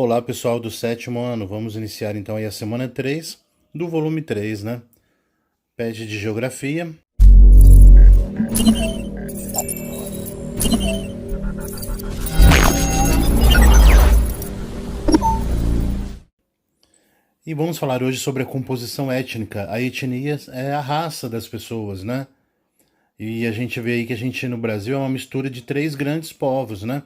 Olá, pessoal do sétimo ano. Vamos iniciar então aí a semana 3 do volume 3, né? PET de Geografia. E vamos falar hoje sobre a composição étnica. A etnia é a raça das pessoas, né? E a gente vê aí que a gente no Brasil é uma mistura de três grandes povos, né?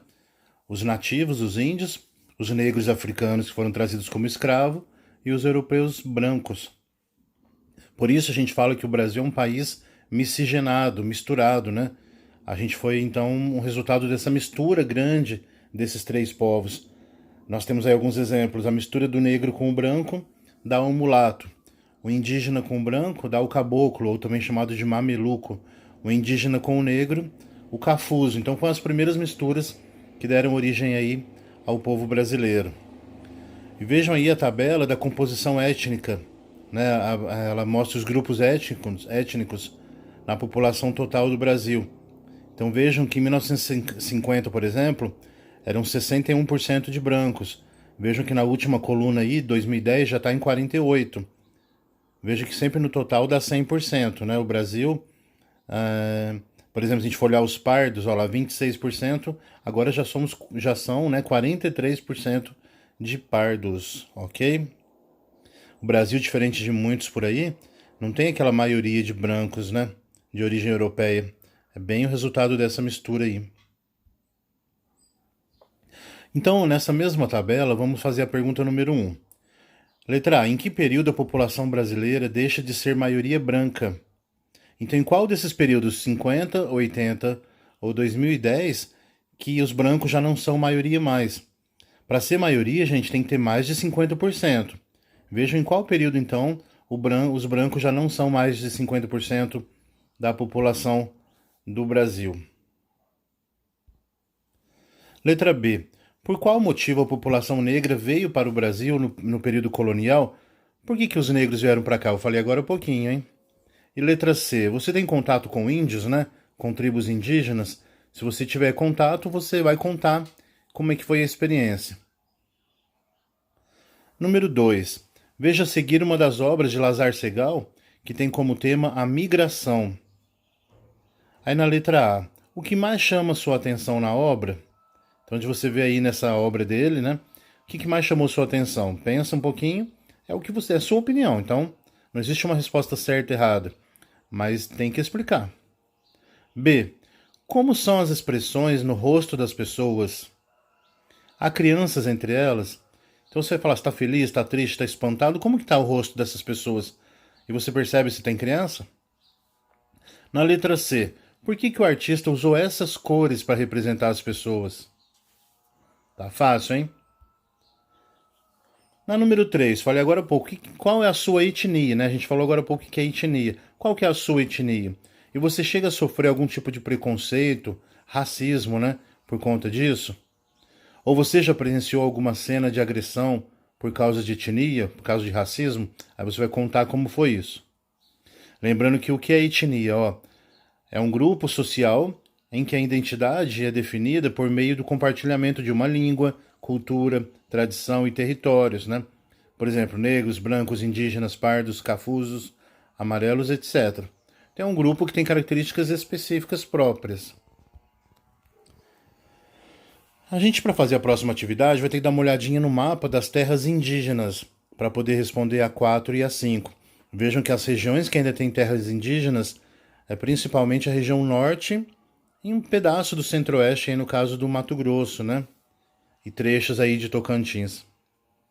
Os nativos, os índios, os negros africanos que foram trazidos como escravo e os europeus brancos. Por isso a gente fala que o Brasil é um país miscigenado, misturado, né? A gente foi então um resultado dessa mistura grande desses três povos. Nós temos aí alguns exemplos. A mistura do negro com o branco dá um mulato. O indígena com o branco dá o caboclo, ou também chamado de mameluco. O indígena com o negro, o cafuso. Então foram as primeiras misturas que deram origem aí ao povo brasileiro. E vejam aí a tabela da composição étnica, né? Ela mostra os grupos étnicos na população total do Brasil. Então vejam que em 1950, por exemplo, eram 61% de brancos. Vejam que na última coluna aí, 2010, já está em 48%. Vejam que sempre no total dá 100%, né? O Brasil, por exemplo, se a gente for olhar os pardos, olha lá, 26%, agora já são, né, 43% de pardos, ok? O Brasil, diferente de muitos por aí, não tem aquela maioria de brancos, né, de origem europeia. É bem o resultado dessa mistura aí. Então, nessa mesma tabela, vamos fazer a pergunta número 1. Letra A. Em que período a população brasileira deixa de ser maioria branca? Então, em qual desses períodos, 50, 80 ou 2010, que os brancos já não são maioria mais? Para ser maioria, a gente tem que ter mais de 50%. Vejam em qual período, então, os brancos já não são mais de 50% da população do Brasil. Letra B. Por qual motivo a população negra veio para o Brasil no período colonial? Por que os negros vieram para cá? Eu falei agora um pouquinho, hein? E letra C. Você tem contato com índios, né? Com tribos indígenas? Se você tiver contato, você vai contar como é que foi a experiência. Número 2. Veja a seguir uma das obras de Lazar Segal, que tem como tema a migração. Aí na letra A. O que mais chama sua atenção na obra? Então, onde você vê aí nessa obra dele, né? O que mais chamou sua atenção? Pensa um pouquinho. É a sua opinião. Então, não existe uma resposta certa e errada, mas tem que explicar. B. Como são as expressões no rosto das pessoas? Há crianças entre elas? Então você vai falar se está feliz, está triste, está espantado. Como que está o rosto dessas pessoas? E você percebe se tem criança? Na letra C. Por que o artista usou essas cores para representar as pessoas? Tá fácil, hein? Na número 3, falei agora há pouco, qual é a sua etnia, né? A gente falou agora há pouco que é etnia. Qual que é a sua etnia? E você chega a sofrer algum tipo de preconceito, racismo, né? Por conta disso? Ou você já presenciou alguma cena de agressão por causa de etnia, por causa de racismo? Aí você vai contar como foi isso. Lembrando que o que é etnia, ó, é um grupo social em que a identidade é definida por meio do compartilhamento de uma língua, cultura, tradição e territórios, né? Por exemplo, negros, brancos, indígenas, pardos, cafusos, amarelos, etc. Tem um grupo que tem características específicas próprias. A gente, para fazer a próxima atividade, vai ter que dar uma olhadinha no mapa das terras indígenas para poder responder a 4 e a 5. Vejam que as regiões que ainda têm terras indígenas é principalmente a região norte e um pedaço do centro-oeste, aí no caso do Mato Grosso, né? E trechos aí de Tocantins,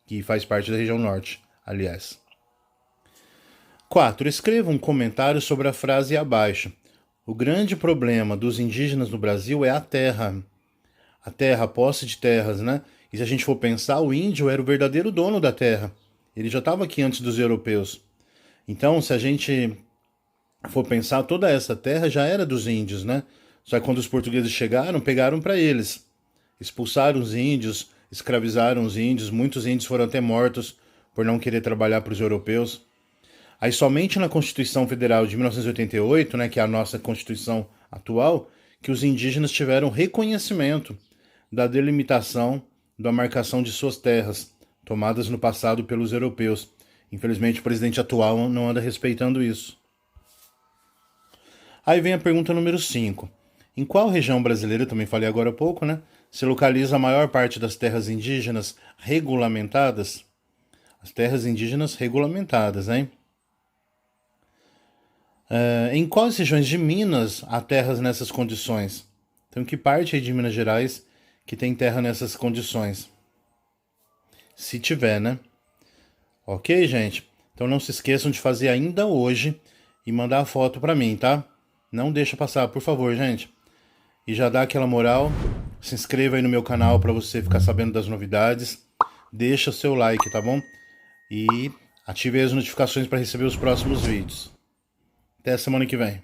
que faz parte da região norte, aliás. 4. Escreva um comentário sobre a frase abaixo. O grande problema dos indígenas no Brasil é a terra. A terra, a posse de terras, né? E se a gente for pensar, o índio era o verdadeiro dono da terra. Ele já estava aqui antes dos europeus. Então, se a gente for pensar, toda essa terra já era dos índios, né? Só que quando os portugueses chegaram, pegaram para eles. Expulsaram os índios, escravizaram os índios, muitos índios foram até mortos por não querer trabalhar para os europeus. Aí somente na Constituição Federal de 1988, né, que é a nossa Constituição atual, que os indígenas tiveram reconhecimento da delimitação da marcação de suas terras, tomadas no passado pelos europeus. Infelizmente, o presidente atual não anda respeitando isso. Aí vem a pergunta número 5. Em qual região brasileira, também falei agora há pouco, né, se localiza a maior parte das terras indígenas regulamentadas? As terras indígenas regulamentadas, hein? Em quais regiões de Minas há terras nessas condições? Então, que parte aí de Minas Gerais que tem terra nessas condições? Se tiver, né? Ok, gente? Então não se esqueçam de fazer ainda hoje e mandar a foto pra mim, tá? Não deixa passar, por favor, gente. E já dá aquela moral. Se inscreva aí no meu canal para você ficar sabendo das novidades. Deixa seu like, tá bom? E ative as notificações para receber os próximos vídeos. Até a semana que vem.